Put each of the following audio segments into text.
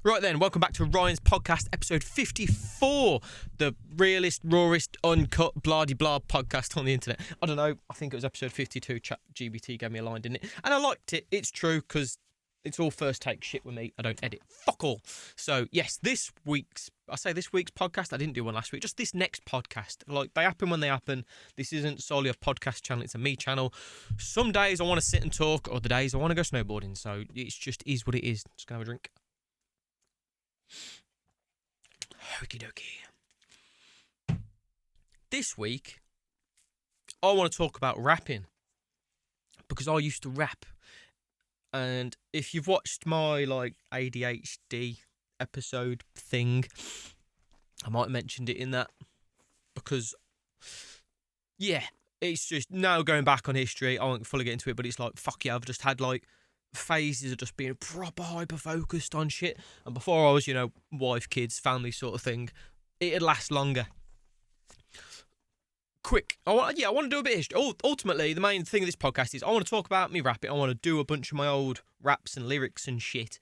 Right then, welcome back to Ryan's podcast, episode 54, the realest, rawest, uncut, blah-de-blah podcast on the internet. I don't know, I think it was episode 52, ChatGPT gave me a line, didn't it? And I liked it, it's true, because it's all first take shit with me, I don't edit, fuck all. So yes, this week's podcast, I didn't do one last week, just this next podcast. Like, they happen when they happen. This isn't solely a podcast channel, it's a me channel. Some days I want to sit and talk, other days I want to go snowboarding, so it's just is what it is. Just gonna have a drink. Okie dokie. This week, I want to talk about rapping because I used to rap, and if you've watched my ADHD episode thing, I might have mentioned it in that because, yeah, it's just now going back on history. I won't fully get into it, but it's like, fuck yeah, I've just had phases of just being proper hyper focused on shit, and before I was, wife, kids, family sort of thing, it'd last longer. Quick, I want to do a bit of history. Ultimately, the main thing of this podcast is I want to talk about me rapping. I want to do a bunch of my old raps and lyrics and shit,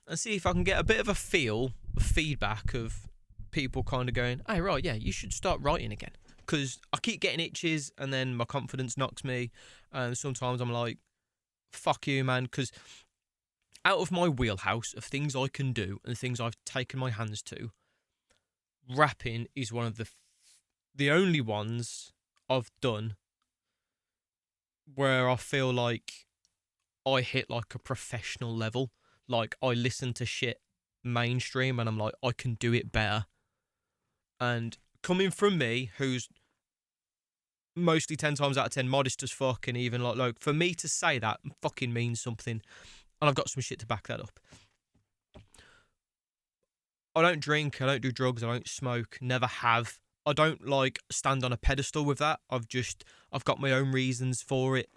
and see if I can get a bit of a feedback of people kind of going, hey, right, yeah, you should start writing again, because I keep getting itches and then my confidence knocks me, and sometimes I'm like, fuck you, man, because out of my wheelhouse of things I can do and things I've taken my hands to, rapping is one of the only ones I've done where I feel like I hit a professional level. Like, I listen to shit mainstream and I'm like, I can do it better. And coming from me, who's mostly 10 times out of 10 modest as fuck, and even for me to say that fucking means something, and I've got some shit to back that up. I don't drink, I don't do drugs, I don't smoke, never have. I don't stand on a pedestal with that. I've got my own reasons for it,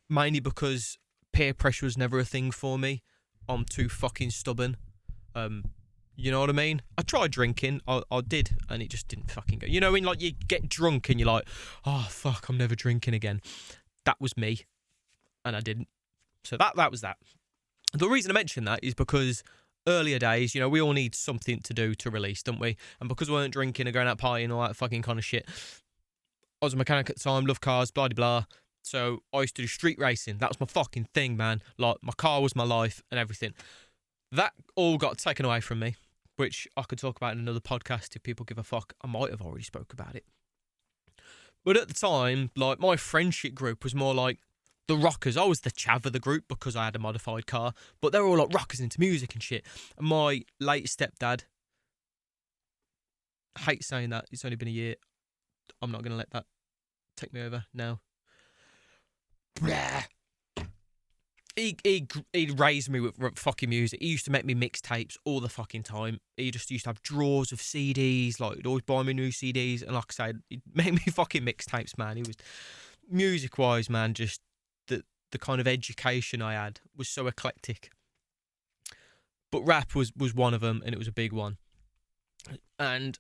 mainly because peer pressure was never a thing for me. I'm too fucking stubborn. You know what I mean? I tried drinking, I did, and it just didn't fucking go. You know, when you get drunk and you're like, oh fuck, I'm never drinking again. That was me, and I didn't. So that was that. The reason I mention that is because earlier days, we all need something to do to release, don't we? And because we weren't drinking and going out partying and all that fucking kind of shit, I was a mechanic at the time, love cars, blah blah blah. So I used to do street racing. That was my fucking thing, man. My car was my life and everything. That all got taken away from me, which I could talk about in another podcast if people give a fuck. I might have already spoke about it. But at the time, my friendship group was more like the rockers. I was the chav of the group because I had a modified car, but they were all rockers into music and shit. And my late stepdad, I hate saying that, it's only been a year. I'm not going to let that take me over now. He'd raised me with fucking music. He used to make me mixtapes all the fucking time. He just used to have drawers of CDs. He'd always buy me new CDs. And like I said, he'd make me fucking mixtapes, man. He was, music-wise, man, just the kind of education I had was so eclectic. But rap was one of them, and it was a big one. And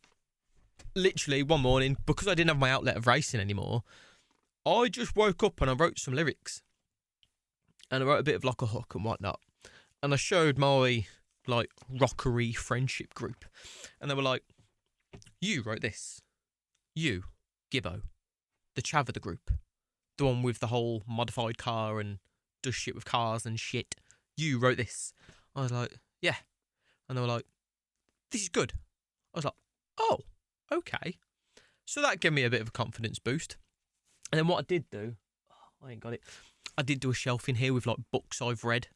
literally one morning, because I didn't have my outlet of racing anymore, I just woke up and I wrote some lyrics. And I wrote a bit of a hook and whatnot. And I showed my, rockery friendship group. And they were like, you wrote this. You, Gibbo, the chav of the group. The one with the whole modified car and does shit with cars and shit. You wrote this. I was like, yeah. And they were like, this is good. I was like, oh, okay. So that gave me a bit of a confidence boost. And then what I did do, I ain't got it. I did do a shelf in here with books I've read,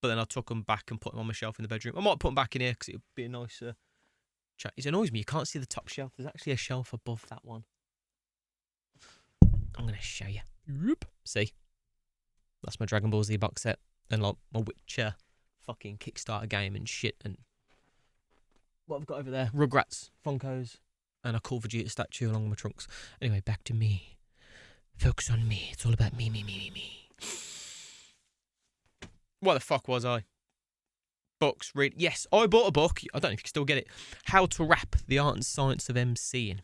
but then I took them back and put them on my shelf in the bedroom. I might put them back in here because it would be a nicer chat. It annoys me, you can't see the top shelf. There's actually a shelf above that one. I'm going to show you. Whoop. See? That's my Dragon Ball Z box set and my Witcher fucking Kickstarter game and shit. And what I've got over there, Rugrats, Funkos, and a cool Vegeta statue along with my trunks. Anyway, back to me. Focus on me. It's all about me. What the fuck was I? Books, read. Yes, I bought a book. I don't know if you can still get it. How to Rap, The Art and Science of MCing.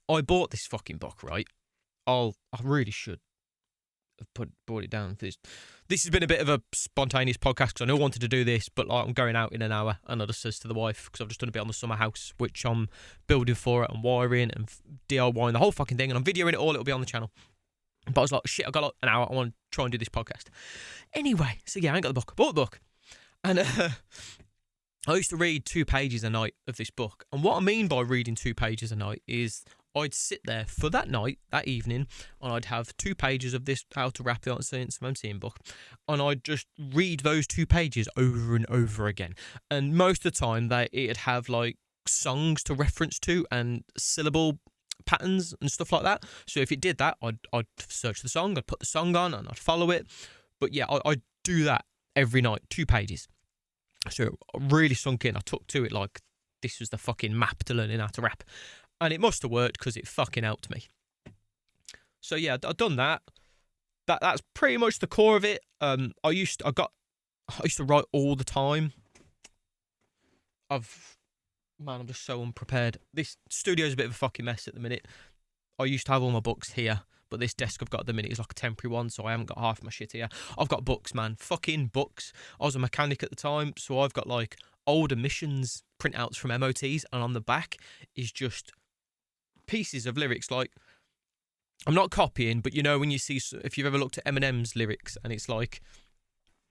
I bought this fucking book, right? I really should I've brought it down. This has been a bit of a spontaneous podcast because I know I wanted to do this, but like I'm going out in an hour, and I just says to the wife, because I've just done a bit on the summer house, which I'm building for it and wiring and DIY and the whole fucking thing, and I'm videoing it all. It'll be on the channel. But I was like, shit, I got like an hour. I want to try and do this podcast. Anyway, so yeah, I ain't got the book. I bought the book. And I used to read 2 pages a night of this book. And what I mean by reading 2 pages a night is I'd sit there for that night, that evening, and I'd have 2 pages of this How to Rap the Art and Science of MCing book. And I'd just read those 2 pages over and over again. And most of the time, it'd have like songs to reference to and syllable patterns and stuff like that. So if it did that, I'd search the song, I'd put the song on, and I'd follow it. But yeah, I'd do that every night, 2 pages. So I really sunk in. I took to it like this was the fucking map to learning how to rap. And it must have worked because it fucking helped me. So yeah, I've done that. That's pretty much the core of it. I used to write all the time. I'm just so unprepared. This studio's a bit of a fucking mess at the minute. I used to have all my books here, but this desk I've got at the minute is like a temporary one, so I haven't got half my shit here. I've got books, man. Fucking books. I was a mechanic at the time, so I've got like old emissions printouts from MOTs, and on the back is just pieces of lyrics. Like, I'm not copying, but you know when you see, if you've ever looked at Eminem's lyrics, and it's like,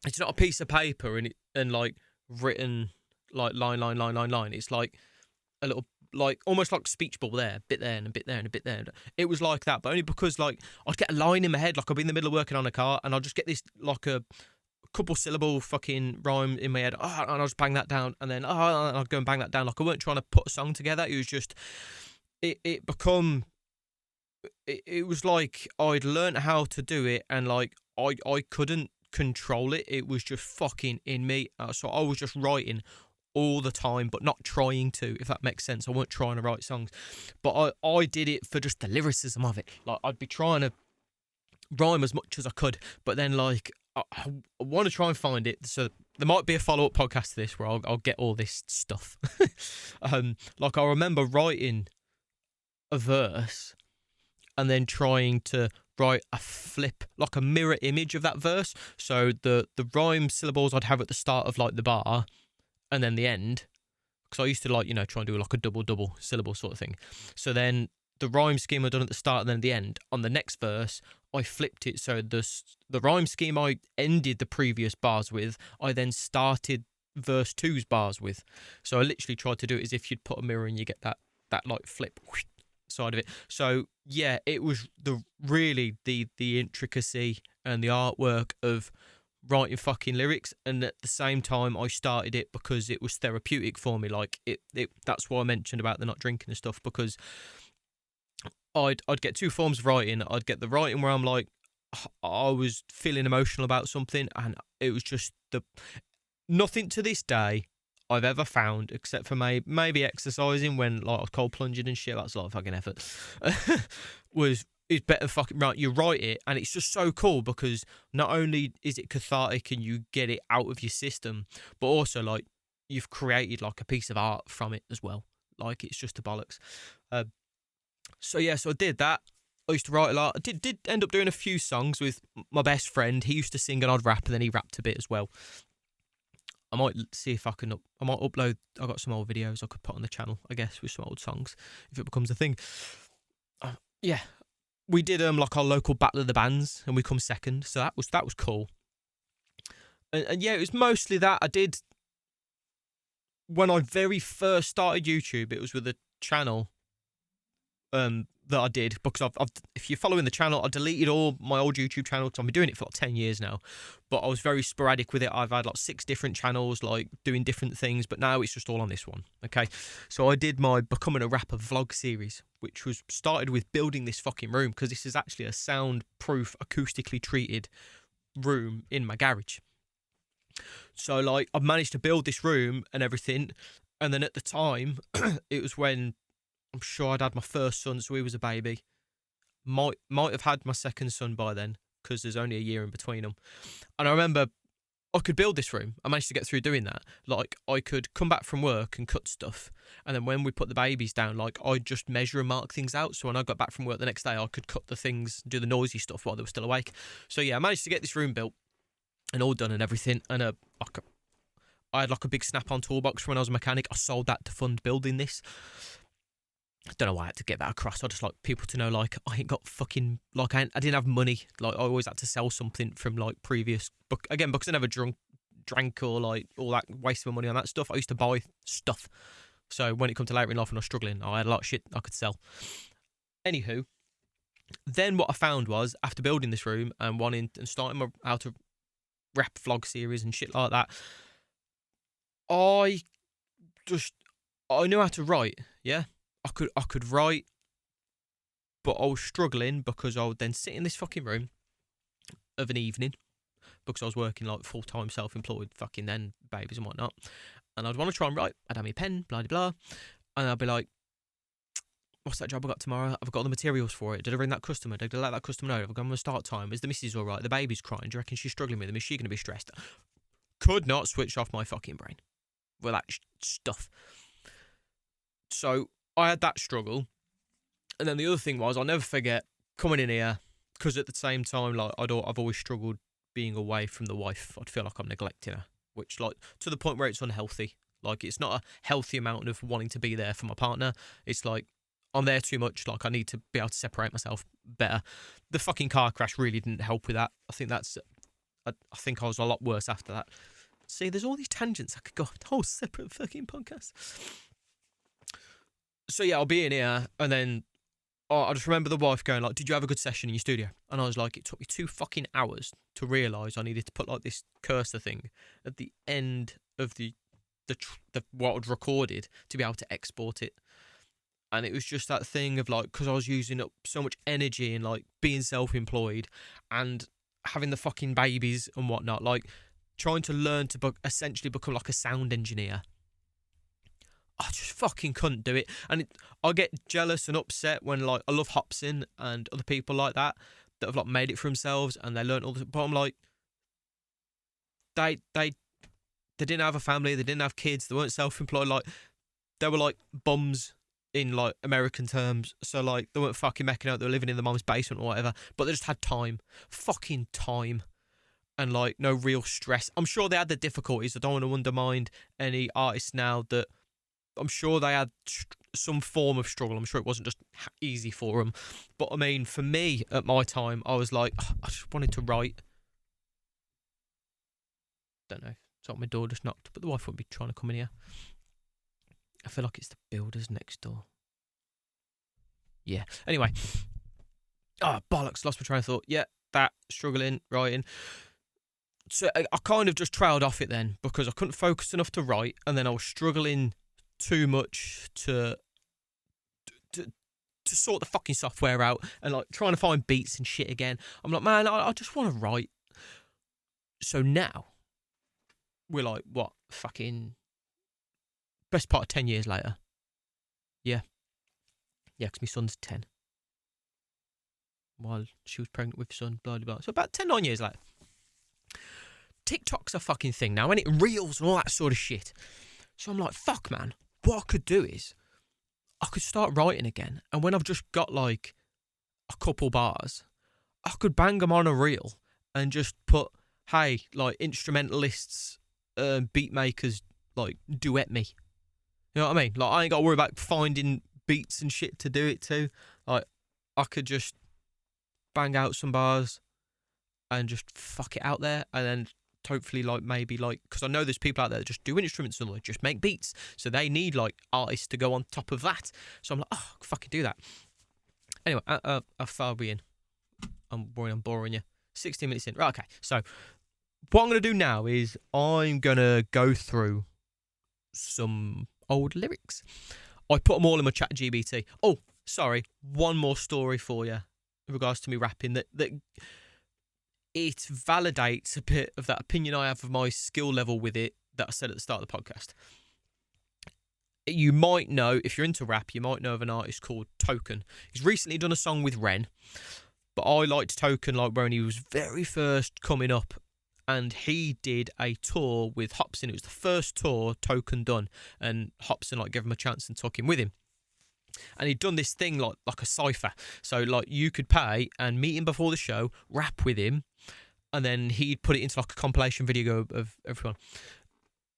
it's not a piece of paper and like written like line. It's like a little, like almost like speech bubble there, a bit there and a bit there and a bit there. It was like that, but only because like I'd get a line in my head, like I'd be in the middle of working on a car, and I'd just get this like a couple syllable fucking rhyme in my head, and I'll just bang that down, and then and I'd go and bang that down. Like I weren't trying to put a song together. It was just it was like I'd learned how to do it, and like I couldn't control it. It was just fucking in me. So I was just writing all the time, but not trying to, if that makes sense. I weren't trying to write songs, but I did it for just the lyricism of it. Like I'd be trying to rhyme as much as I could, but then like I want to try and find it. So there might be a follow-up podcast to this where I'll get all this stuff. Like I remember writing a verse and then trying to write a flip, like a mirror image of that verse. So the rhyme syllables I'd have at the start of like the bar and then the end, because I used to like, try and do like a double syllable sort of thing. So then the rhyme scheme I'd done at the start and then at the end, on the next verse, I flipped it. So the rhyme scheme I ended the previous bars with, I then started verse 2's bars with. So I literally tried to do it as if you'd put a mirror and you get that like flip side of it. So yeah, it was the intricacy and the artwork of writing fucking lyrics, and at the same time I started it because it was therapeutic for me. Like it that's why I mentioned about the not drinking and stuff, because I'd get 2 forms of writing. I'd get the writing where I'm like, I was feeling emotional about something, and it was just nothing to this day I've ever found, except for maybe exercising when like I was cold plunging and shit. That's a lot of fucking effort. It's better fucking right. You write it, and it's just so cool because not only is it cathartic and you get it out of your system, but also like you've created like a piece of art from it as well. Like it's just a bollocks. So yeah, so I did that. I used to write a lot. I did end up doing a few songs with my best friend. He used to sing and I'd rap, and then he rapped a bit as well. I might see if I can. I might upload. I got some old videos I could put on the channel, I guess, with some old songs if it becomes a thing. Yeah, we did like our local battle of the bands, and we come second. So that was cool. And yeah, it was mostly that I did when I very first started YouTube. It was with a channel that I did, because I've if you're following the channel, I deleted all my old YouTube channels. I've been doing it for like 10 years now, but I was very sporadic with it. I've had like 6 different channels, like doing different things, but now it's just all on this one. Okay, so I did my Becoming a Rapper vlog series, which was started with building this fucking room, because this is actually a soundproof, acoustically treated room in my garage. So like I've managed to build this room and everything, and then at the time it was when I'm sure I'd had my first son, so he was a baby. Might have had my second son by then, because there's only a year in between them. And I remember I could build this room. I managed to get through doing that. Like, I could come back from work and cut stuff, and then when we put the babies down, like, I'd just measure and mark things out. So when I got back from work the next day, I could cut the things, do the noisy stuff while they were still awake. So yeah, I managed to get this room built and all done and everything. And I had like a big Snap-on toolbox from when I was a mechanic. I sold that to fund building this. I don't know why I had to get that across. I just like people to know, like, I ain't got fucking, like, I didn't have money. Like, I always had to sell something from, like, previous, again, because I never drank or, like, all that, wasted my money on that stuff. I used to buy stuff. So when it come to later in life when I was struggling, I had a lot of shit I could sell. Anywho, then what I found was, after building this room and starting my how to rap vlog series and shit like that, I knew how to write, yeah? I could write, but I was struggling because I would then sit in this fucking room of an evening because I was working like full-time self-employed fucking then, babies and whatnot, and I'd want to try and write. I'd have my pen, blah, blah, blah, and I'd be like, what's that job I got tomorrow? I've got all the materials for it. Did I ring that customer? Did I let that customer know? Have I got my start time? Is the missus all right? The baby's crying. Do you reckon she's struggling with him? Is she going to be stressed? Could not switch off my fucking brain with that stuff. So I had that struggle. And then the other thing was, I'll never forget coming in here, because at the same time, like, I've always struggled being away from the wife. I'd feel like I'm neglecting her, which, like, to the point where it's unhealthy. Like, it's not a healthy amount of wanting to be there for my partner. It's like, I'm there too much. Like, I need to be able to separate myself better. The fucking car crash really didn't help with that. I think I was a lot worse after that. See, there's all these tangents I could go on a whole separate fucking podcast. So yeah, I'll be in here, and then I just remember the wife going like, "Did you have a good session in your studio?" And I was like, "It took me 2 fucking hours to realise I needed to put like this cursor thing at the end of the what I'd recorded to be able to export it." And it was just that thing of like, because I was using up so much energy and like being self-employed and having the fucking babies and whatnot, like trying to learn to essentially become like a sound engineer. I just fucking couldn't do it. And I get jealous and upset when, like, I love Hobson and other people like that have, like, made it for themselves and they learn all this. But I'm like, they didn't have a family, they didn't have kids, they weren't self-employed. Like, they were, like, bums in, like, American terms. So, like, they weren't fucking making out, they were living in the mum's basement or whatever. But they just had time. Fucking time. And, like, no real stress. I'm sure they had their difficulties. I don't want to undermine any artists now that I'm sure they had some form of struggle. I'm sure it wasn't just easy for them. But, I mean, for me, at my time, I was like, I just wanted to write. Don't know. It's like my door just knocked, but the wife wouldn't be trying to come in here. I feel like it's the builders next door. Yeah. Anyway. Oh, bollocks. Lost my train of thought. Yeah, that. Struggling, writing. So I kind of just trailed off it then because I couldn't focus enough to write, and then I was struggling too much to sort the fucking software out and like trying to find beats and shit again. I'm like, man, I just want to write. So now we're like, what, fucking best part of 10 years later. Yeah, because my son's 10 while she was pregnant with son, blah blah blah. So about 9 years later, TikTok's a fucking thing now, and it reels and all that sort of shit. So I'm like, fuck, man. What I could do is I could start writing again, and when I've just got like a couple bars, I could bang them on a reel and just put, hey, like instrumentalists, beat makers, like duet me. You know what I mean? Like I ain't got to worry about finding beats and shit to do it to. Like I could just bang out some bars and just fuck it out there, and then hopefully, like, maybe, like, because I know there's people out there that just do instruments and like, just make beats, so they need, like, artists to go on top of that. So I'm like, oh, I can fucking do that. Anyway, how far are we in? I'm boring you. 16 minutes in. Right, okay. So, what I'm going to do now is I'm going to go through some old lyrics. I put them all in my chat GBT. Oh, sorry. One more story for you in regards to me rapping that it validates a bit of that opinion I have of my skill level with it that I said at the start of the podcast. You might know, if you're into rap, you might know of an artist called Token. He's recently done a song with Ren, but I liked Token like when he was very first coming up, and he did a tour with Hobson. It was the first tour Token done, and Hobson like gave him a chance and took him with him. And he'd done this thing like a cipher. So like you could pay and meet him before the show, rap with him, and then he'd put it into like a compilation video of everyone.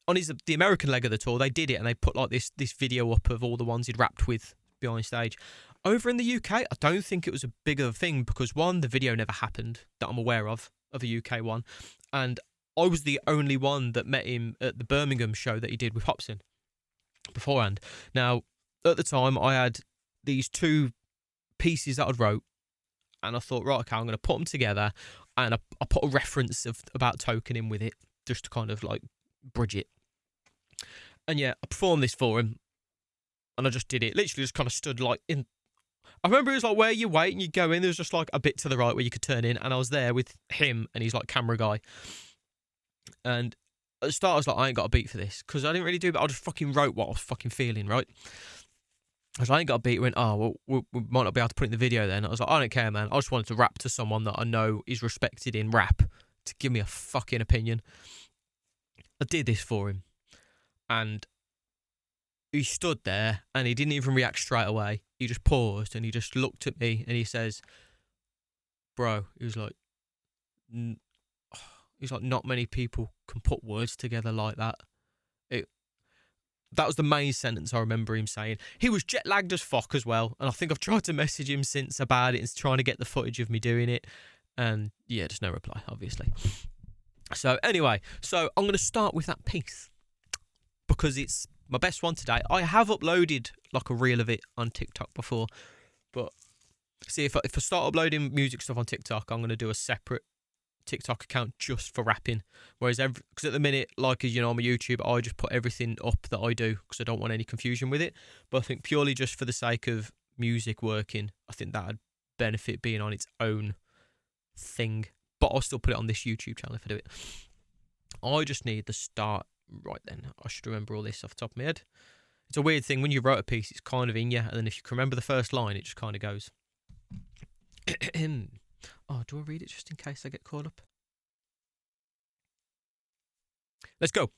On the American leg of the tour, they did it and they put like this video up of all the ones he'd rapped with behind stage. Over in the UK, I don't think it was a big of a thing because one, the video never happened that I'm aware of a UK one, and I was the only one that met him at the Birmingham show that he did with Hobson beforehand. Now, at the time, I had these two pieces that I'd wrote, and I thought, right, okay, I'm going to put them together, and I put a reference about Token in with it, just to kind of like bridge it. And yeah, I performed this for him, and I just did it. Literally just kind of stood like in. I remember it was like where you wait and you go in, there was just like a bit to the right where you could turn in, and I was there with him, and he's like camera guy. And at the start, I was like, I ain't got a beat for this, because I didn't really do it, but I just fucking wrote what I was fucking feeling, right? I was like, I ain't got a beat. Went, oh, well, we might not be able to put it in the video then. I was like, I don't care, man. I just wanted to rap to someone that I know is respected in rap to give me a fucking opinion. I did this for him. And he stood there and he didn't even react straight away. He just paused and he just looked at me and he says, bro, he was like, not many people can put words together like that. That was the main sentence I remember him saying. He was jet lagged as fuck as well, and I think I've tried to message him since about it and trying to get the footage of me doing it, and yeah, just no reply, obviously. So anyway, I'm going to start with that piece because it's my best one today. I have uploaded like a reel of it on TikTok before, but see, if I start uploading music stuff on TikTok, I'm going to do a separate TikTok account just for rapping, whereas because at the minute, like, as you know, I'm a YouTuber, I just put everything up that I do because I don't want any confusion with it. But I think purely just for the sake of music working, I think that'd benefit being on its own thing, but I'll still put it on this YouTube channel if I do it. I just need the start right then. I should remember all this off the top of my head. It's a weird thing when you write a piece, it's kind of in you, and then if you can remember the first line, it just kind of goes. Oh, do I read it just in case I get caught up? Let's go.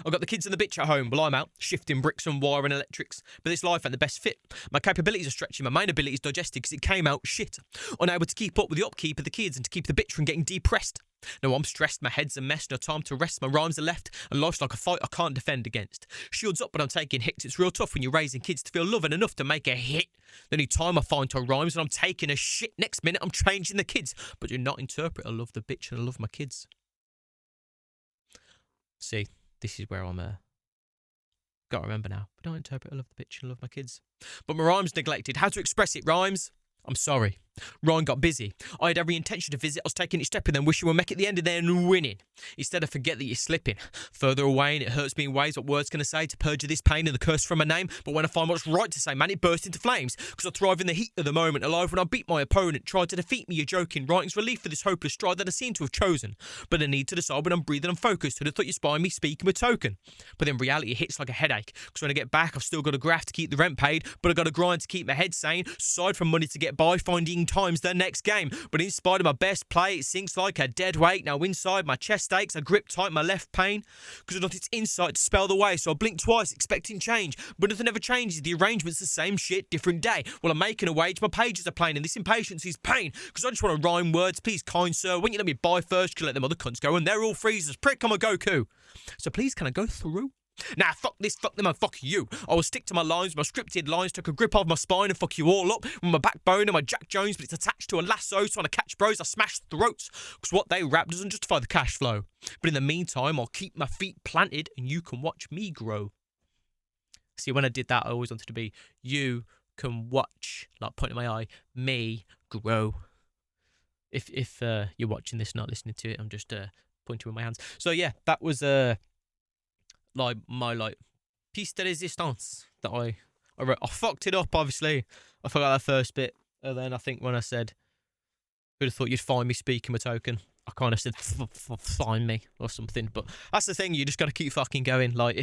I've got the kids and the bitch at home while I'm out shifting bricks and wire and electrics, but this life ain't the best fit. My capabilities are stretching, my main abilities digested because it came out shit. Unable to keep up with the upkeep of the kids and to keep the bitch from getting depressed. No, I'm stressed, my head's a mess, no time to rest, my rhymes are left, and life's like a fight I can't defend against. Shields up, but I'm taking hits. It's real tough when you're raising kids to feel loving enough to make a hit. The only time I find to rhymes and I'm taking a shit. Next minute I'm changing the kids, but do not interpret I love the bitch and I love my kids. See, this is where I'm got to remember now. But don't interpret I love the bitch and love my kids. But my rhymes neglected. How to express it, rhymes? I'm sorry. Ryan got busy. I had every intention to visit. I was taking each step and then wishing we'll make it the end of there and winning. Instead, I forget that you're slipping further away, and it hurts me in ways what words can I say to purge this pain and the curse from my name. But when I find what's right to say, man, it bursts into flames. Because I thrive in the heat of the moment, alive when I beat my opponent. Try to defeat me, you're joking. Writing's relief for this hopeless stride that I seem to have chosen. But I need to decide when I'm breathing, I'm focused. Who'd have thought you'd spy me speaking with Token? But then reality hits like a headache. Because when I get back, I've still got a graft to keep the rent paid. But I got to grind to keep my head sane. Aside from money to get by, finding time's the next game. But in spite of my best play, it sinks like a dead weight. Now inside my chest aches, I grip tight my left pain, because not its insight to spell the way. So I blink twice expecting change, but nothing ever changes. The arrangement's the same shit, different day. Well, I'm making a wage, my pages are plain, and this impatience is pain, because I just want to rhyme words. Please, kind sir, won't you let me buy first? You let them other cunts go, and they're all freezers. Prick, I'm a Goku. So please, can I go through? Nah, fuck this, fuck them, and fuck you. I will stick to my lines, my scripted lines, took a grip off my spine and fuck you all up with my backbone and my Jack Jones, but it's attached to a lasso, trying to catch bros, I smash throats, because what they rap doesn't justify the cash flow. But in the meantime, I'll keep my feet planted and you can watch me grow. See, when I did that, I always wanted to be, you can watch, like pointing my eye, me grow. If you're watching this, not listening to it, I'm just pointing with my hands. So yeah, that was like my piece de resistance that I wrote. I fucked it up, obviously. I forgot that first bit, and then I think when I said, who'd have thought you'd find me speaking with Token, I kind of said find me or something. But that's the thing, you just got to keep fucking going. Like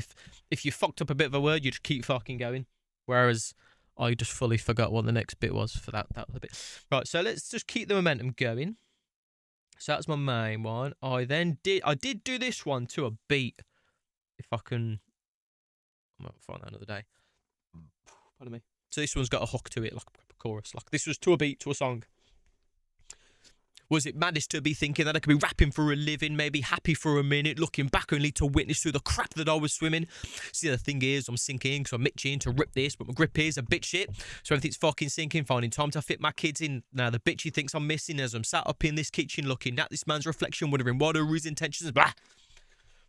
if you fucked up a bit of a word, you just keep fucking going. Whereas I just fully forgot what the next bit was for that was the bit. Right, so let's just keep the momentum going. So that's my main one. I did do this one to a beat. If I can, I might find that another day. Pardon me. So this one's got a hook to it, like a chorus. Like this was to a beat, to a song. Was it madness to be thinking that I could be rapping for a living, maybe happy for a minute, looking back only to witness through the crap that I was swimming? See, the thing is, I'm sinking, so I'm itching to rip this, but my grip is a bit shit, so everything's fucking sinking, finding time to fit my kids in. Now the bitch he thinks I'm missing as I'm sat up in this kitchen looking at this man's reflection, wondering what are his intentions, blah.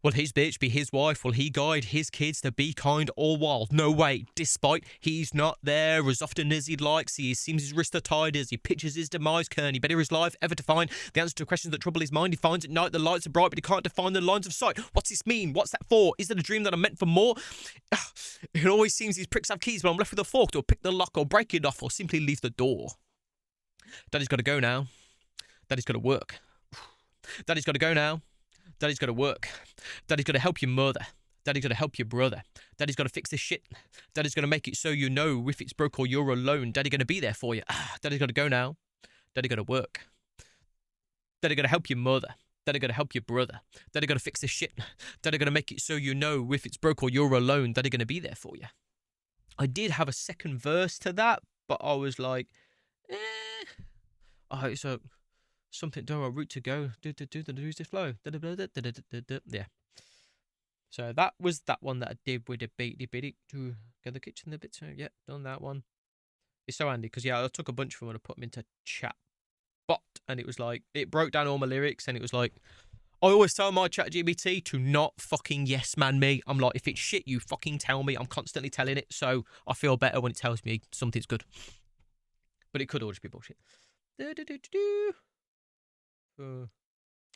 Will his bitch be his wife? Will he guide his kids to be kind or wild? No way, despite he's not there as often as he'd like. See, he seems his wrists are tied as he pictures his demise. Can he better his life ever to find the answer to questions that trouble his mind? He finds at night the lights are bright, but he can't define the lines of sight. What's this mean? What's that for? Is it a dream that I'm meant for more? It always seems these pricks have keys, but I'm left with a fork to pick the lock or break it off or simply leave the door. Daddy's got to go now. Daddy's got to work. Daddy's got to go now. Daddy's got to work. Daddy's got to help your mother. Daddy's got to help your brother. Daddy's got to fix this shit. Daddy's got to make it so you know if it's broke or you're alone. Daddy going to be there for you. Daddy's got to go now. Daddy got to work. Daddy got to help your mother. Daddy got to help your brother. Daddy got to fix this shit. Daddy got to make it so you know if it's broke or you're alone. Daddy going to be there for you. I did have a second verse to that, but I was like, Oh, so... Something do a route to go. Do the music flow. Yeah. So that was that one that I did with the beaty bitty to get the kitchen the bit. Yeah, done that one. It's so handy because I took a bunch of them and I put them into chat bot, and it was like it broke down all my lyrics, and it was like I always tell my chat GBT to not fucking yes man me. I'm like, if it's shit, you fucking tell me. I'm constantly telling it, so I feel better when it tells me something's good. But it could all just be bullshit.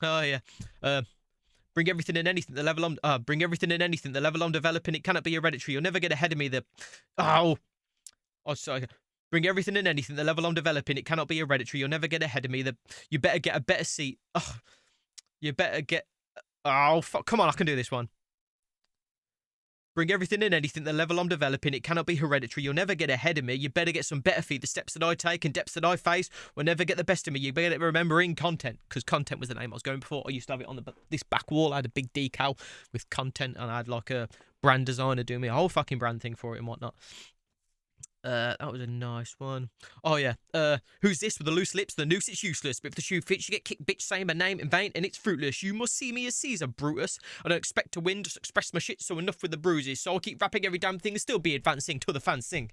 Oh yeah. Bring everything and anything. The level I'm bring everything and anything. The level I'm developing. It cannot be hereditary. You'll never get ahead of me. Sorry. Bring everything and anything. The level I'm developing. It cannot be hereditary. You'll never get ahead of me. You better get a better seat. You better get. Oh fuck! Come on, I can do this one. Bring everything and anything, the level I'm developing, it cannot be hereditary. You'll never get ahead of me. You better get some better feet. The steps that I take and depths that I face will never get the best of me. You better remember in content, because content was the name I was going before. I used to have it on this back wall. I had a big decal with content, and I had like a brand designer doing me a whole fucking brand thing for it and whatnot. That was a nice one. Oh yeah. Who's this with the loose lips? The noose, it's useless. But if the shoe fits, you get kicked, bitch, saying my name in vain, and it's fruitless. You must see me as Caesar, Brutus. I don't expect to win, just express my shit, so enough with the bruises. So I'll keep rapping every damn thing and still be advancing till the fans sing.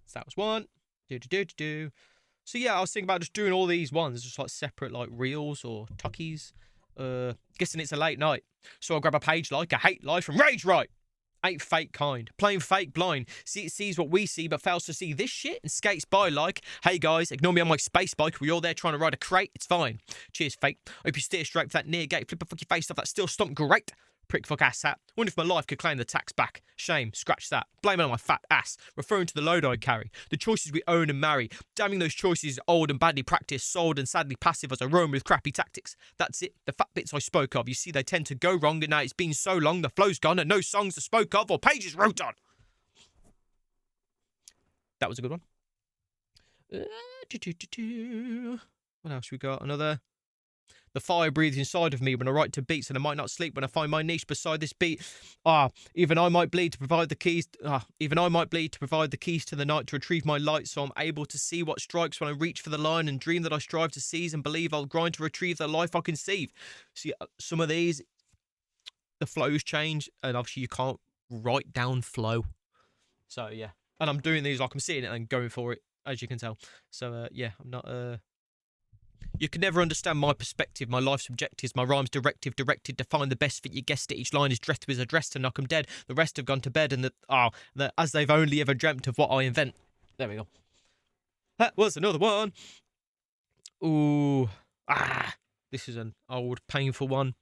So that was one. So yeah, I was thinking about just doing all these ones, just like separate like reels or tuckies. Guessing it's a late night. So I'll grab a page like I hate life and rage right. Ain't fake kind, playing fake blind. See, it sees what we see, but fails to see this shit and skates by like, hey guys, ignore me on my space bike. We're all there trying to ride a crate. It's fine. Cheers, fate. Hope you steer straight for that near gate. Flip a fuck your face off that still stomp great. Prick fuck ass hat. Wonder if my life could claim the tax back. Shame, scratch that. Blame it on my fat ass. Referring to the load I carry. The choices we own and marry. Damning those choices old and badly practiced. Sold and sadly passive as I roam with crappy tactics. That's it. The fat bits I spoke of. You see, they tend to go wrong, and now it's been so long. The flow's gone and no songs are spoke of or pages wrote on. That was a good one. What else we got? Another. The fire breathes inside of me when I write to beats, and I might not sleep when I find my niche beside this beat. Even I might bleed to provide the keys. Even I might bleed to provide the keys to the night to retrieve my light, so I'm able to see what strikes when I reach for the line and dream that I strive to seize and believe I'll grind to retrieve the life I conceive. See, some of these, the flows change, and obviously you can't write down flow. So yeah, and I'm doing these like I'm seeing it and going for it, as you can tell. So yeah, I'm not. You can never understand my perspective, my life's objectives, my rhymes directed to find the best fit. You guessed it, each line is dressed with a dress to knock 'em dead. The rest have gone to bed, and as they've only ever dreamt of what I invent. There we go. That was another one. Ooh, this is an old, painful one.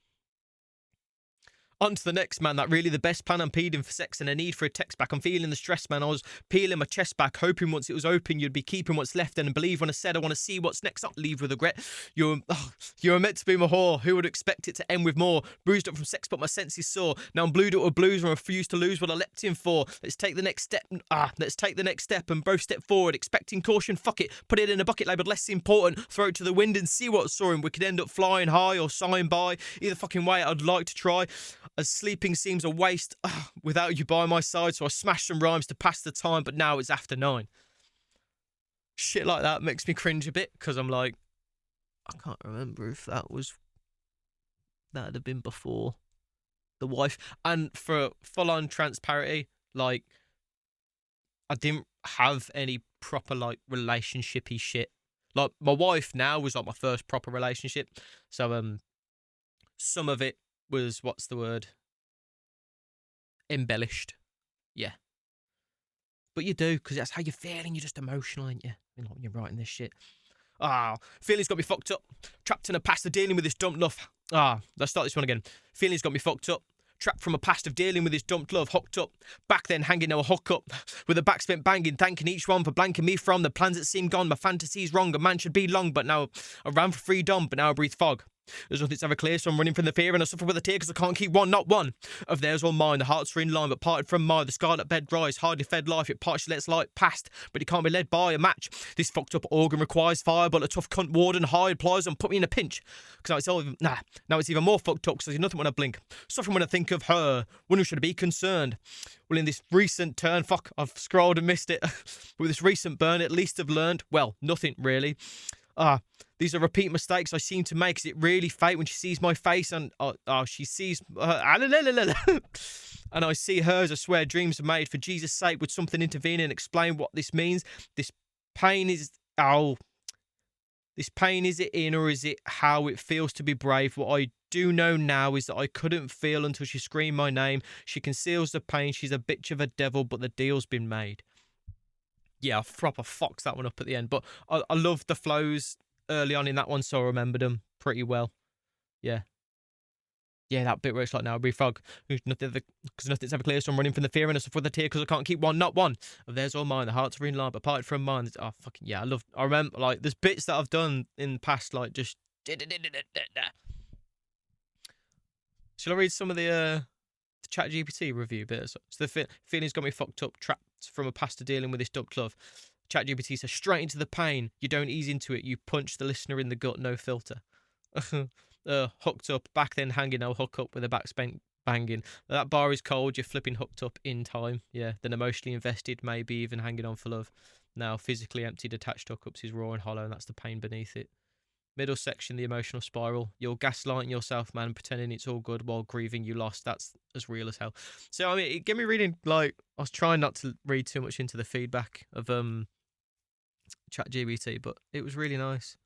On to the next, man. That really the best plan. I'm pleading for sex and a need for a text back. I'm feeling the stress, man. I was peeling my chest back, hoping once it was open, you'd be keeping what's left. And believe when I said I want to see what's next, not leave with regret. You were meant to be my whore. Who would expect it to end with more? Bruised up from sex, but my senses sore. Now I'm blued up with blues and I refuse to lose what I leapt in for. Let's take the next step. Let's take the next step and both step forward. Expecting caution, fuck it. Put it in a bucket labelled less important. Throw it to the wind and see what's soaring. We could end up flying high or sighing by. Either fucking way, I'd like to try. As sleeping seems a waste without you by my side, so I smashed some rhymes to pass the time, but now it's after 9. Shit like that makes me cringe a bit, because I'm like, I can't remember if that'd have been before the wife. And for full-on transparency, like, I didn't have any proper, like, relationshipy shit. Like, my wife now was, like, my first proper relationship, so, some of it was, what's the word? Embellished. Yeah. But you do, because that's how you're feeling. You're just emotional, ain't you? When you're writing this shit. Feelings got me fucked up. Trapped in a past of dealing with this dumped love. Let's start this one again. Feelings got me fucked up. Trapped from a past of dealing with this dumped love, hooked up. Back then, hanging now a hook up. With a back spent banging, thanking each one for blanking me from the plans that seem gone. My fantasies wrong, a man should be long, but now I ran for freedom, but now I breathe fog. There's nothing that's ever clear, so I'm running from the fear and I suffer with a tear because I can't keep one, not one of theirs or mine. The hearts are in line, but parted from mine. The scarlet bed rise, hardly fed life. It partially lets light past, but it can't be led by a match. This fucked up organ requires fire, but a tough cunt warden hide plies and put me in a pinch. Because now it's even more fucked up because I see nothing when I blink. Suffering when I think of her. One who should be concerned. Well, in this recent turn, I've scrolled and missed it. With this recent burn, at least I've learned, well, nothing really. These are repeat mistakes I seem to make. Is it really fate when she sees my face and she sees and I see hers? I swear dreams are made. For Jesus' sake, would something intervene and explain what this means? This pain is it in, or is it how it feels to be brave? What I do know now is that I couldn't feel until she screamed my name. She conceals the pain. She's a bitch of a devil, but the deal's been made. Yeah, I proper fucked that one up at the end. But I love the flows early on in that one, so I remembered them pretty well. Yeah. Yeah, that bit where it's like, now I breathe frog. Because nothing's ever clear, so I'm running from the fear and I suffer with the tear because I can't keep one, not one of theirs or mine. The hearts are in line, but parted from mine. Fucking yeah, I remember, like, there's bits that I've done in the past, like, just... Shall I read some of the ChatGPT review bit? So the feelings got me fucked up, trapped from a past to dealing with this dumped love. ChatGPT says, straight into the pain. You don't ease into it. You punch the listener in the gut, no filter. Hooked up, back then hanging, now hook up with a back spent banging. That bar is cold, you're flipping hooked up in time. Yeah, then emotionally invested, maybe even hanging on for love. Now physically empty, detached hookups is raw and hollow, and that's the pain beneath it. Middle section, the emotional spiral. You're gaslighting yourself, man, pretending it's all good while grieving you lost. That's as real as hell. So, I mean, it gave me reading, like, I was trying not to read too much into the feedback of ChatGPT, but it was really nice.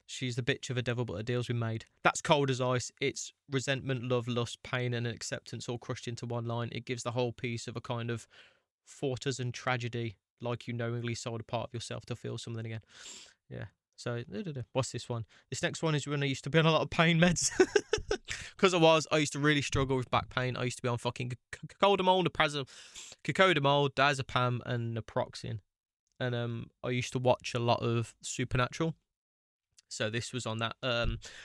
She's the bitch of a devil, but her deal's been made. That's cold as ice. It's resentment, love, lust, pain, and acceptance all crushed into one line. It gives the whole piece of a kind of forters and tragedy, like you knowingly sold a part of yourself to feel something again. Yeah. So, what's this one? This next one is when I used to be on a lot of pain meds. Because I used to really struggle with back pain. I used to be on fucking cocodamol, diazepam, and naproxen. And I used to watch a lot of Supernatural. So this was on that.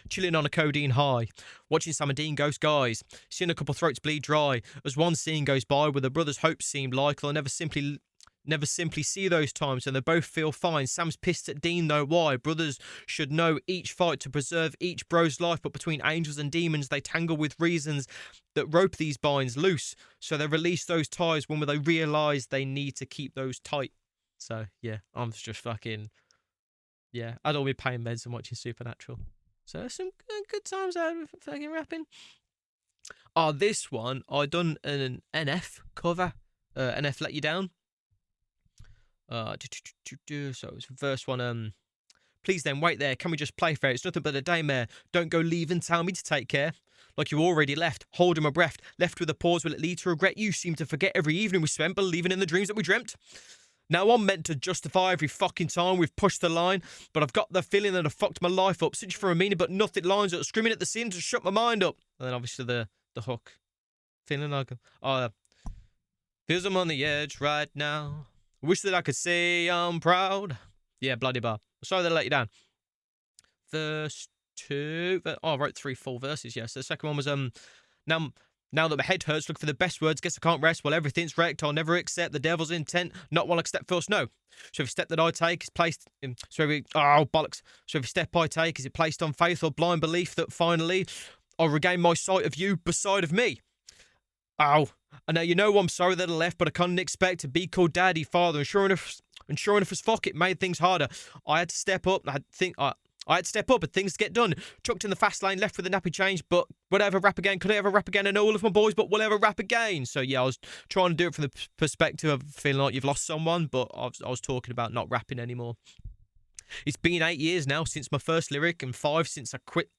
Chilling on a codeine high. Watching Sam and Dean Ghost Guys. Seeing a couple throats bleed dry. As one scene goes by where the brothers' hopes seemed like they'll never simply see those times, and they both feel fine. Sam's pissed at Dean though. Why? Brothers should know each fight to preserve each bro's life, but between angels and demons they tangle with reasons that rope these binds loose. So they release those ties when they realise they need to keep those tight. So yeah, I'm just fucking... Yeah, I'd all be pain meds and watching Supernatural. So there's some good times out of fucking rapping. This one, I done an NF cover. NF Let You Down. So it was verse one. Please then, wait there. Can we just play fair? It's nothing but a daymare. Don't go leave and tell me to take care. Like you already left, holding my breath. Left with a pause, will it lead to regret? You seem to forget every evening we spent believing in the dreams that we dreamt. Now I'm meant to justify every fucking time we've pushed the line, but I've got the feeling that I've fucked my life up. Searching for a meaning, but nothing lines up. Screaming at the scene to shut my mind up. And then obviously the hook. Feeling like feels I'm on the edge right now. Wish that I could say I'm proud. Yeah, bloody bar. Sorry that I let you down. Verse 2. I wrote 3 full verses, yes. The second one was now that my head hurts, look for the best words. Guess I can't rest while everything's wrecked. I'll never accept the devil's intent. Not while I step first. No. So every step that I take is placed in. So every bollocks. So every step I take is it placed on faith or blind belief that finally I'll regain my sight of you beside of me. Ow. I know you know I'm sorry that I left, but I couldn't expect to be called daddy, father, and sure enough as fuck, it made things harder. I had to step up. I had to step up and things get done. Chucked in the fast lane, left with a nappy change, but would I ever rap again? Could I ever rap again? And all of my boys, but will I ever rap again? So yeah, I was trying to do it from the perspective of feeling like you've lost someone, but I was talking about not rapping anymore. It's been 8 years now since my first lyric and 5 since I quit.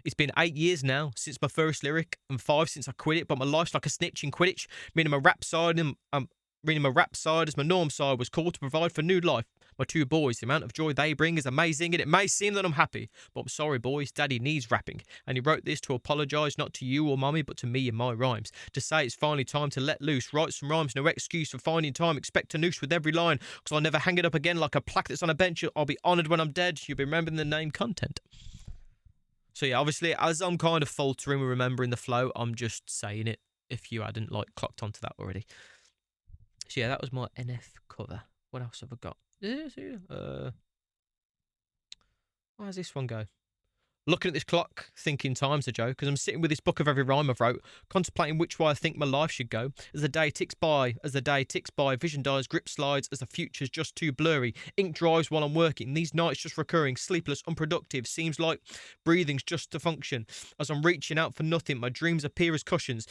It's been 8 years now since my first lyric and 5 since I quit it, but my life's like a snitch in Quidditch, meaning my rap side as my norm side was called to provide for new life. My 2 boys, the amount of joy they bring is amazing, and it may seem that I'm happy, but I'm sorry, boys, Daddy needs rapping, and he wrote this to apologise not to you or Mummy, but to me and my rhymes. To say it's finally time to let loose, write some rhymes, no excuse for finding time, expect to noosh with every line, because I'll never hang it up again like a plaque that's on a bench. I'll be honoured when I'm dead. You'll be remembering the name Content. So yeah, obviously, as I'm kind of faltering with remembering the flow, I'm just saying it if you hadn't clocked onto that already. So yeah, that was my NF cover. What else have I got? Where does this one go? Looking at this clock, thinking time's a joke, because I'm sitting with this book of every rhyme I've wrote, contemplating which way I think my life should go. As the day ticks by, vision dies, grip slides, as the future's just too blurry. Ink dries while I'm working, these nights just recurring, sleepless, unproductive, seems like breathing's just a function. As I'm reaching out for nothing, my dreams appear as cushions,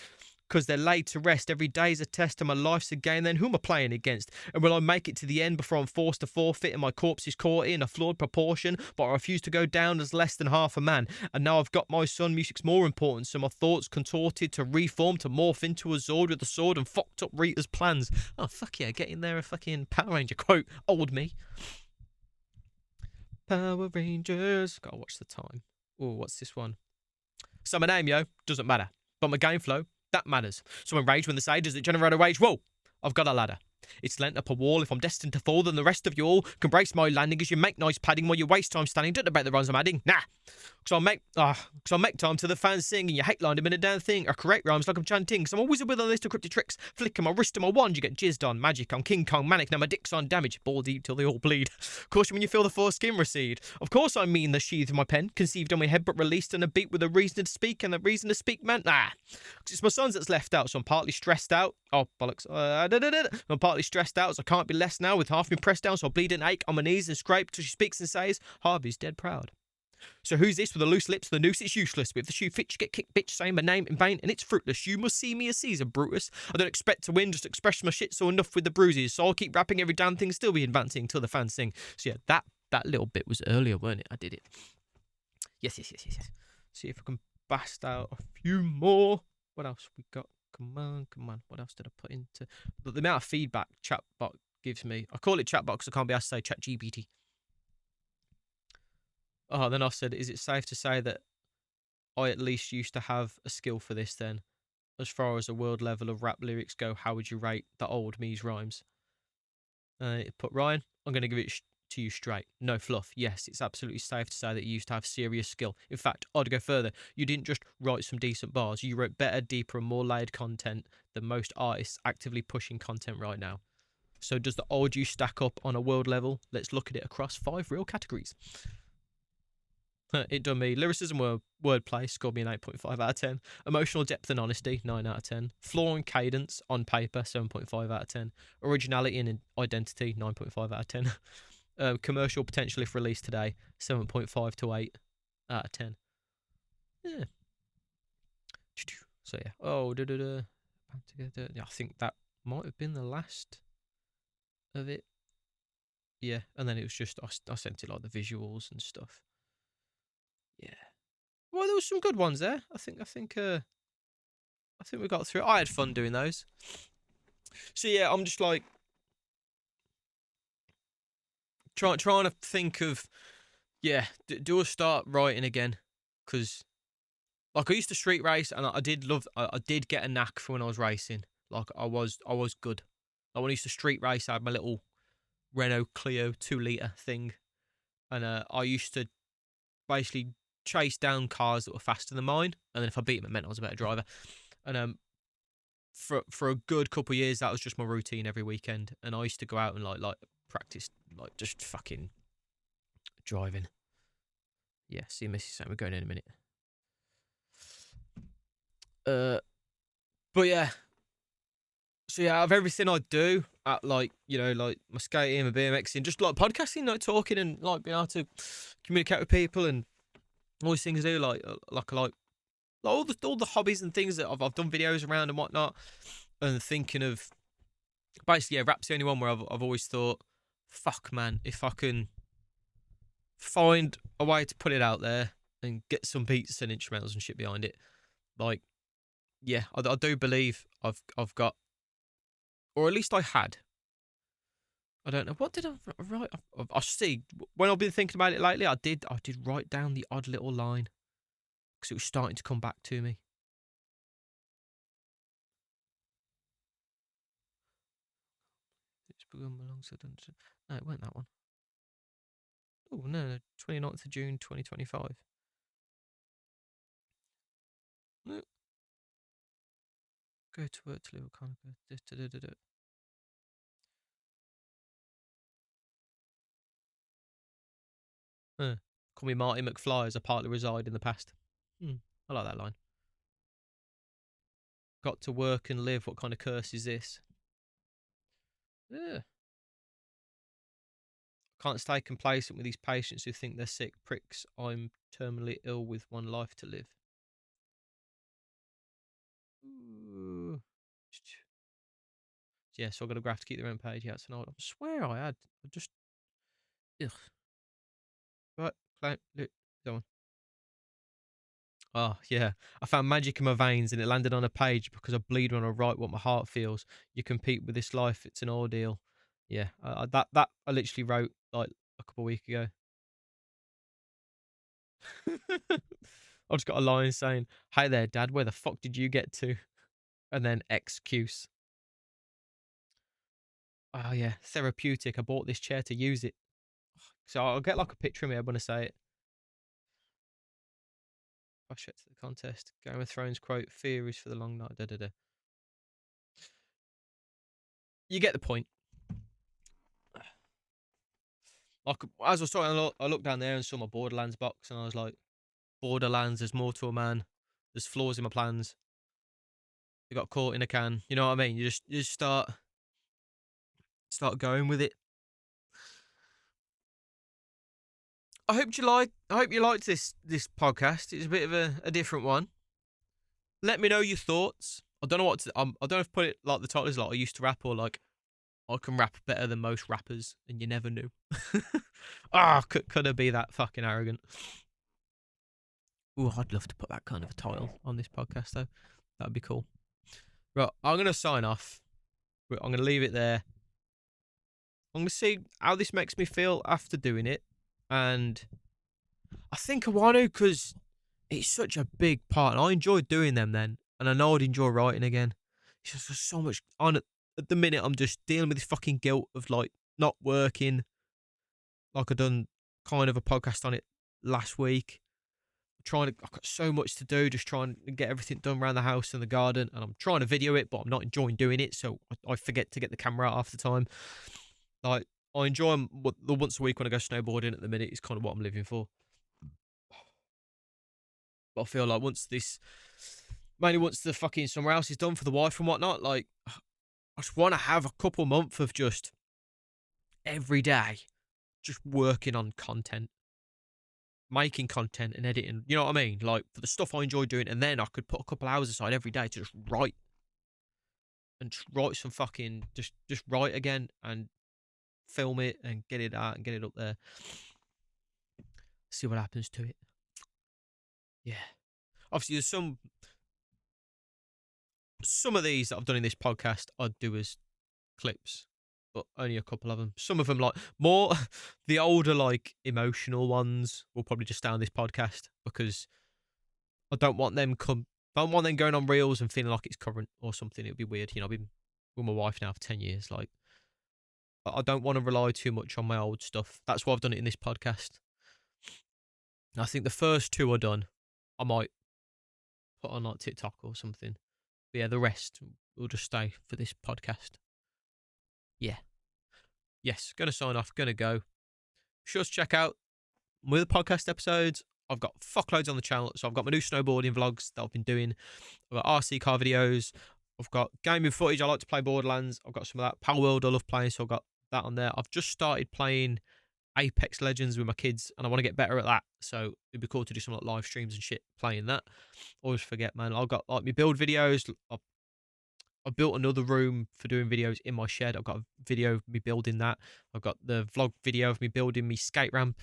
because they're laid to rest. Every day's a test and my life's a game. Then who am I playing against? And will I make it to the end before I'm forced to forfeit and my corpse is caught in a flawed proportion? But I refuse to go down as less than half a man. And now I've got my son, music's more important. So my thoughts contorted to reform, to morph into a Zord with a sword and fucked up Rita's plans. Oh, fuck yeah, get in there a fucking Power Ranger quote. Old me. Power Rangers. Gotta watch the time. Oh, what's this one? So my name, yo, doesn't matter. But my game flow, that matters. So enraged when they say, does it generate a rage? Whoa, I've got a ladder. It's lent up a wall. If I'm destined to fall, then the rest of you all can brace my landing as you make nice padding while you waste time standing. Don't debate the rhymes I'm adding. Nah. Because I'll make time to the fans sing and you hate lined them in a damn thing. I create rhymes like I'm chanting. Because I'm a wizard with a list of cryptic tricks. Flick my wrist and my wand, you get jizzed on. Magic, I'm King Kong manic. Now my dick's on damage. Ball deep till they all bleed. Caution when you feel the foreskin recede. Of course I mean the sheath of my pen. Conceived on my head but released in a beat with a reason to speak. And the reason to speak meant, because it's my sons that's left out. So I'm partly stressed out. Oh, bollocks. I'm partly stressed out, so I can't be less now with half me pressed down, so I bleed and ache on my knees and scrape till she speaks and says, Harvey's dead proud. So who's this with the loose lips, the noose? It's useless. But if the shoe fits, you get kicked, bitch, saying my name in vain, and it's fruitless. You must see me as Caesar, Brutus. I don't expect to win, just express my shit, so enough with the bruises. So I'll keep rapping every damn thing, still be advancing till the fans sing. So yeah, that little bit was earlier, weren't it? I did it. Yes. See if I can bust out a few more. What else we got? Come on. What else did I put into... The amount of feedback chatbot gives me... I call it chatbot because I can't be asked to say chat GPT. Oh, then I said, is it safe to say that I at least used to have a skill for this then? As far as a world level of rap lyrics go, how would you rate the old me's rhymes? It put Ryan, I'm going to give it to you straight. No fluff. Yes, it's absolutely safe to say that you used to have serious skill. In fact, I'd go further. You didn't just write some decent bars. You wrote better, deeper, and more layered content than most artists actively pushing content right now. So does the old you stack up on a world level? Let's look at it across 5 real categories. It done me. Lyricism, wordplay, scored me an 8.5 out of 10. Emotional depth and honesty, 9 out of 10. Flaw and cadence, on paper, 7.5 out of 10. Originality and identity, 9.5 out of 10. Commercial potential if released today, 7.5 to 8 out of 10. Yeah. So yeah. I think that might have been the last of it. Yeah, and then it was just I sent it like the visuals and stuff. Yeah. Well, there was some good ones there. I think we got through. I had fun doing those. So yeah, I'm just like, trying to think of, yeah, do I start writing again? Because like I used to street race, and I did love. I did get a knack for when I was racing. Like I was good. Like when I used to street race, I had my little Renault Clio 2 litre thing, and I used to basically chase down cars that were faster than mine, and then if I beat them, it meant I was a better driver. And for a good couple of years, that was just my routine every weekend, and I used to go out and like practice like just fucking driving. Yeah, see Missy saying we're going in a minute. But yeah. So yeah, out of everything I do, at like like my skating, my BMXing, just like podcasting, like talking and like being able to communicate with people and all these things I do, like all the hobbies and things that I've done videos around and whatnot, and thinking of basically, yeah, rap's the only one where I've always thought, fuck man, if I can find a way to put it out there and get some beats and instrumentals and shit behind it, like yeah, I do believe I've got, or at least I had. I don't know, what did I write. I see, when I've been thinking about it lately, I did write down the odd little line because it was starting to come back to me. It's begun alongside. No, it weren't that one. Oh no, 29th of June 2025. No. Go to work to live a kind of. Call me Marty McFly as I partly reside in the past. I like that line. Got to work and live. What kind of curse is this? Yeah. Can't stay complacent with these patients who think they're sick pricks. I'm terminally ill with one life to live. Ooh. Yeah, so I've got a graph to keep their own page. Yeah, so I swear I had. I just. Ugh. Right, look, go on. Oh, yeah. I found magic in my veins and it landed on a page because I bleed when I write what my heart feels. You compete with this life, it's an ordeal. Yeah, that I literally wrote like a couple of weeks ago. I just got a line saying, "Hi there, Dad, where the fuck did you get to?" And then excuse. Oh, yeah, therapeutic. I bought this chair to use it. So I'll get like a picture of me when I say it. Push it to the contest. Game of Thrones quote, fear is for the long night. Da, da, da. You get the point. Like, as I was talking, I looked down there and saw my Borderlands box, and I was like, Borderlands, there's more to a man. There's flaws in my plans. They got caught in a can. You know what I mean? You just start going with it. I hope you liked this podcast. It's a bit of a different one. Let me know your thoughts. I don't know what to, I don't know if put it like the title is like I used to rap, or like I can rap better than most rappers and you never knew. Could I be that fucking arrogant? Ooh, I'd love to put that kind of a title on this podcast though. That'd be cool. Right, I'm gonna sign off. I'm gonna leave it there. I'm gonna see how this makes me feel after doing it, and I think I want to because it's such a big part. And I enjoyed doing them then, and I know I'd enjoy writing again. It's just there's so much on it. At the minute, I'm just dealing with this fucking guilt of like not working. Like I done kind of a podcast on it last week. I've got so much to do, just trying to get everything done around the house and the garden, and I'm trying to video it, but I'm not enjoying doing it, so I forget to get the camera out half the time. Like I enjoy the once a week when I go snowboarding. At the minute, is kind of what I'm living for. But I feel like mainly once the fucking summer house is done for the wife and whatnot, like I just want to have a couple month of just every day, just working on content, making content and editing. You know what I mean? Like for the stuff I enjoy doing, and then I could put a couple hours aside every day to just write and just write some fucking just write again and film it and get it out and get it up there. See what happens to it. Yeah. Obviously, there's some of these that I've done in this podcast I'd do as clips but only a couple of them. Some of them, like more the older, like emotional ones, will probably just stay on this podcast because I don't want them going on reels and feeling like it's current or something. It would be weird. You know, I've been with my wife now for 10 years. Like, I don't want to rely too much on my old stuff. That's why I've done it in this podcast. I think the first two are done. I might put on like TikTok or something. But yeah, the rest will just stay for this podcast. Yeah. Yes, gonna sign off, gonna go. Sure to check out my other podcast episodes. I've got fuckloads on the channel. So I've got my new snowboarding vlogs that I've been doing. I've got RC car videos. I've got gaming footage. I like to play Borderlands. I've got some of that. Pal World I love playing, so I've got that on there. I've just started playing Apex Legends with my kids, and I want to get better at that. So it'd be cool to do some like live streams and shit playing that. Always forget, man. I've got like my build videos. I built another room for doing videos in my shed. I've got a video of me building that. I've got the vlog video of me building me skate ramp.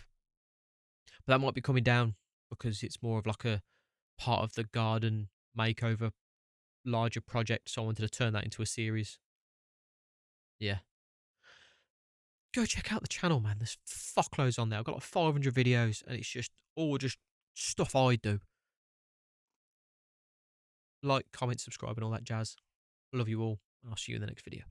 But that might be coming down because it's more of like a part of the garden makeover larger project. So I wanted to turn that into a series. Yeah. Go check out the channel, man. There's fuckloads on there. I've got like 500 videos and it's just all just stuff I do. Like, comment, subscribe and all that jazz. Love you all, and I'll see you in the next video.